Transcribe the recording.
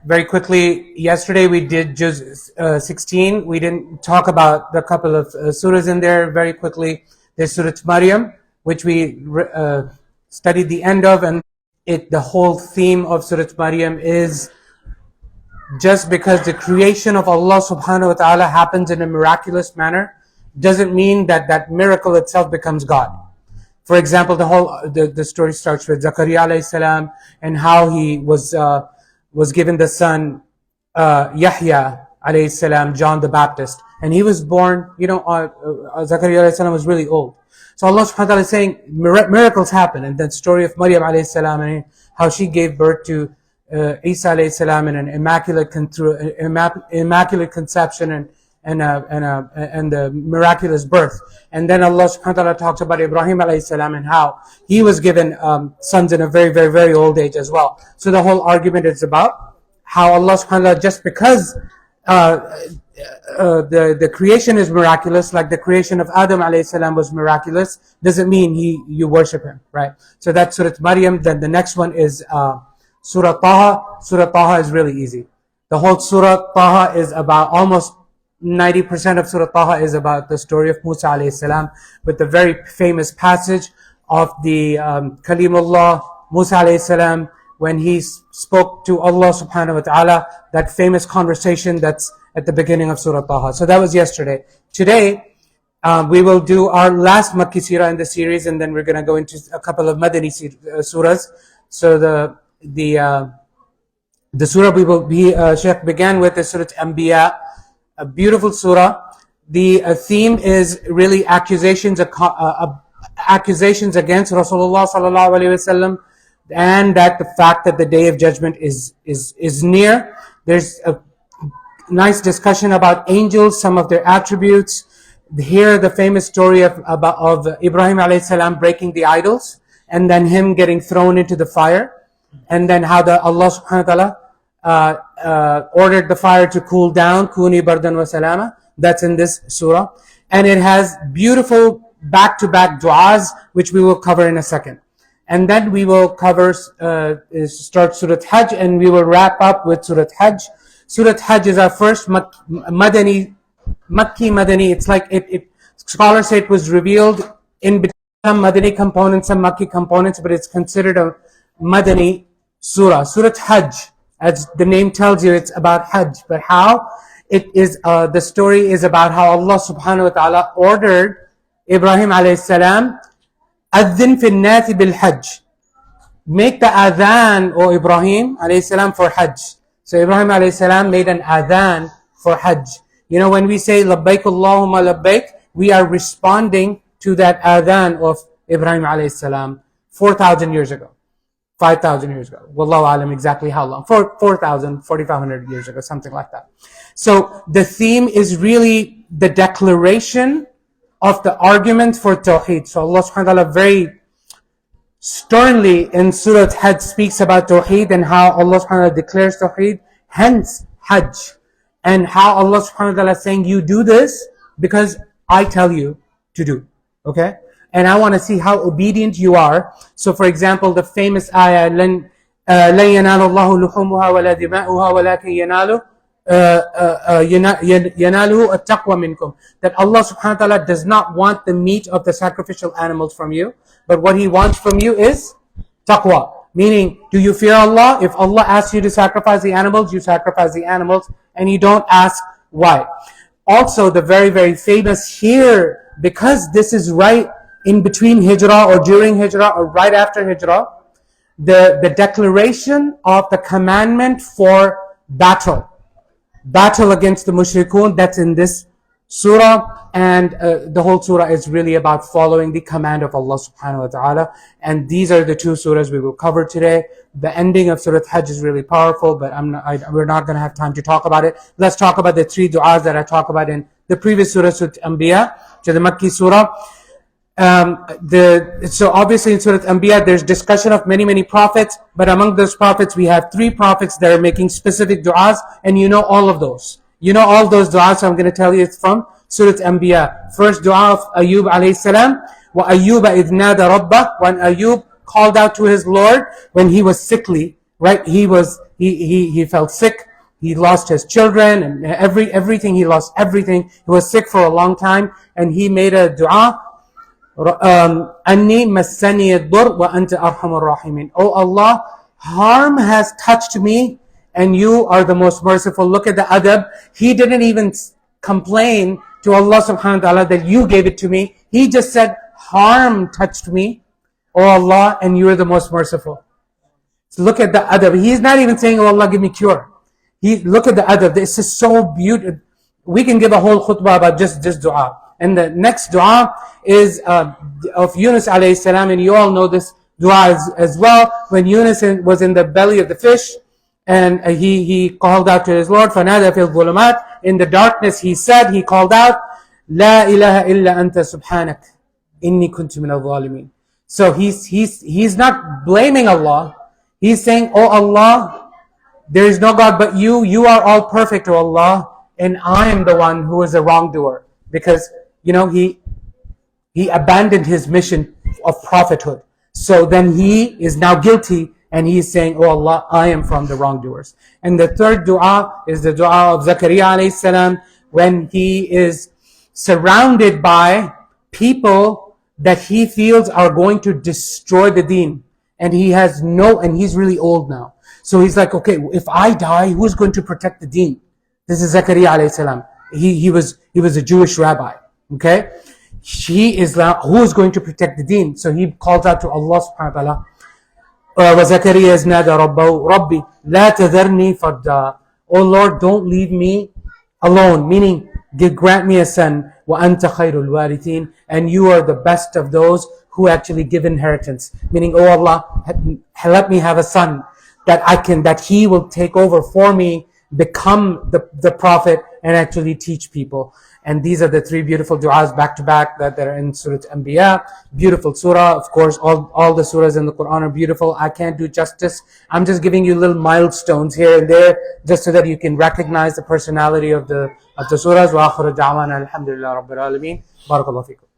very quickly, yesterday we did Juz 16. We didn't talk about the couple of surahs in there. Very quickly, there's Surah Maryam, which we studied the end of, and the whole theme of Surah Maryam is just because the creation of Allah subhanahu wa ta'ala happens in a miraculous manner, doesn't mean that that miracle itself becomes God. For example, the story starts with Zakaria alayhi salam and how he was given the son Yahya alayhi salam, John the Baptist, and he was born. Zakaria alayhi salam was really old. So Allah subhanahu wa ta'ala is saying miracles happen, and the story of Maryam alayhi salam and how she gave birth to Isa alayhi salam in an immaculate conception and the miraculous birth. And then Allah subhanahu wa ta'ala talks about Ibrahim alayhi salam and how he was given sons in a very, very, very old age as well. So the whole argument is about how Allah subhanahu wa ta'ala, just because the creation is miraculous, like the creation of Adam alayhi salam was miraculous, doesn't mean you worship him, right? So that's Surah Maryam. Then the next one is Surah Taha. Surah Taha is really easy. The whole Surah Taha is about almost 90% of Surah Taha is about the story of Musa alayhi salam, with the very famous passage of the Kalimullah Musa alayhi salam when he spoke to Allah subhanahu wa ta'ala, that famous conversation that's at the beginning of Surah Taha. So that was yesterday. Today, we will do our last Makki Surah in the series, and then we're going to go into a couple of Madani surahs. So the surah we will be, Sheikh began with is Surah Anbiya, a beautiful surah. The theme is really accusations against Rasulullah sallallahu alaihi wasallam, and that the fact that the day of judgment is near. There's a nice discussion about angels, some of their attributes. Here, the famous story of Ibrahim alayhi salam breaking the idols, and then him getting thrown into the fire, and then how Allah subhanahu wa ta'ala ordered the fire to cool down, kuni bardan wa salama. That's in this surah, and it has beautiful back-to-back du'as, which we will cover in a second. And then we will cover start Surah Hajj, and we will wrap up with Surah Hajj. Surah Hajj is our first Makki Madani. It's like scholars say it was revealed in between some Madani components, some Makki components, but it's considered a Madani surah. Surah Hajj, as the name tells you, it's about Hajj. But how it is, the story is about how Allah subhanahu wa ta'ala ordered Ibrahim alayhi salam, Adhin fi nati bil Hajj. Make the adhan, O Ibrahim alayhi salam, for Hajj. So Ibrahim alayhi salam made an adhan for Hajj. You know, when we say labbaik Allahumma labbaik, we are responding to that adhan of Ibrahim alayhi salam 4,000 years ago, 5,000 years ago. Wallahu alam exactly how long. 4,000, 4,500 years ago, something like that. So the theme is really the declaration of the argument for Tawheed. So Allah subhanahu wa ta'ala very sternly in Surah Hajj speaks about Tawheed and how Allah subhanahu wa ta'ala declares Tawheed, hence Hajj. And how Allah subhanahu wa ta'ala is saying, you do this because I tell you to do. Okay? And I want to see how obedient you are. So for example, the famous ayah, لَن يَنَالَ اللَّهُ لُحُومُهَا وَلَا دِمَاؤُهَا وَلَكِنْ يَنَالُهُ التَّقْوَى مِنْكُمْ. That Allah subhanahu wa ta'ala does not want the meat of the sacrificial animals from you, but what He wants from you is taqwa. Meaning, do you fear Allah? If Allah asks you to sacrifice the animals, you sacrifice the animals, and you don't ask why. Also, the very, very famous here, because this is right in between Hijrah or during Hijrah or right after Hijrah, the declaration of the commandment for battle against the mushrikun, that's in this surah, and the whole surah is really about following the command of Allah subhanahu wa ta'ala. And these are the two surahs we will cover today. The ending of Surah Hajj is really powerful, but we're not going to have time to talk about it. Let's talk about the three du'as that I talked about in the previous surah, Surah Anbiya, to the Makki surah. So obviously in Surah Anbiya there's discussion of many prophets, but among those prophets we have three prophets that are making specific du'as, and you know all of those. You know all those du'as, so I'm going to tell you it's from Surah Anbiya. First du'a of Ayyub alayhi salam, وَأَيُّوبَ إِذْ نَادَى رَبَّهُ, when Ayyub called out to his Lord when he was sickly, right? He felt sick. He lost his children and everything. He lost everything. He was sick for a long time, and he made a dua. Anni massaniyad wa anta arhamur rahimin. Oh Allah, harm has touched me, and you are the most merciful. Look at the adab. He didn't even complain to Allah subhanahu wa ta'ala that you gave it to me. He just said, harm touched me, oh Allah, and you are the most merciful. So look at the adab. He's not even saying, oh Allah, give me cure. Look at the adab. This is so beautiful. We can give a whole khutbah about just this dua. And the next dua is of Yunus alayhi salam, and you all know this dua as well. When Yunus was in the belly of the fish, and he called out to his Lord, فَنَادَى فِي الظُّلُمَاتِ. In the darkness he called out, لَا إِلَهَ إِلَّا أَنْتَ سُبْحَانَكَ إِنِّي كُنْتُ مِنَ الظَّالِمِينَ. So he's not blaming Allah. He's saying, oh Allah, there is no God but you. You are all perfect, oh Allah, and I am the one who is a wrongdoer. Because, he abandoned his mission of prophethood. So then he is now guilty, and he is saying, oh Allah, I am from the wrongdoers. And the third dua is the dua of Zakaria alayhi salam, when he is surrounded by people that he feels are going to destroy the deen. And and he's really old now. So he's like, okay, if I die, who's going to protect the deen? This is Zakaria alayhi salam. He was a Jewish rabbi. Okay? He is now, who is going to protect the deen? So he calls out to Allah subhanahu wa ta'ala. وَزَكَرِيَّا إِذْ نَادَى رَبَّهُ رَبِّي لَا تَذَرْنِي فَرْدًا. Oh Lord, don't leave me alone. Meaning, grant me a son. وَأَنْتَ خَيْرُ الْوَارِثِينَ. And you are the best of those who actually give inheritance. Meaning, oh Allah, let me have a son that he will take over for me, become the prophet, and actually teach people. And these are the three beautiful du'as back to back that are in Surah Anbiya. Beautiful surah. Of course, all the surahs in the Quran are beautiful. I can't do justice. I'm just giving you little milestones here and there, just so that you can recognize the personality of the surahs. Wa akhiru da'wana alhamdulillah rabbil alameen. Barakallahu feekum.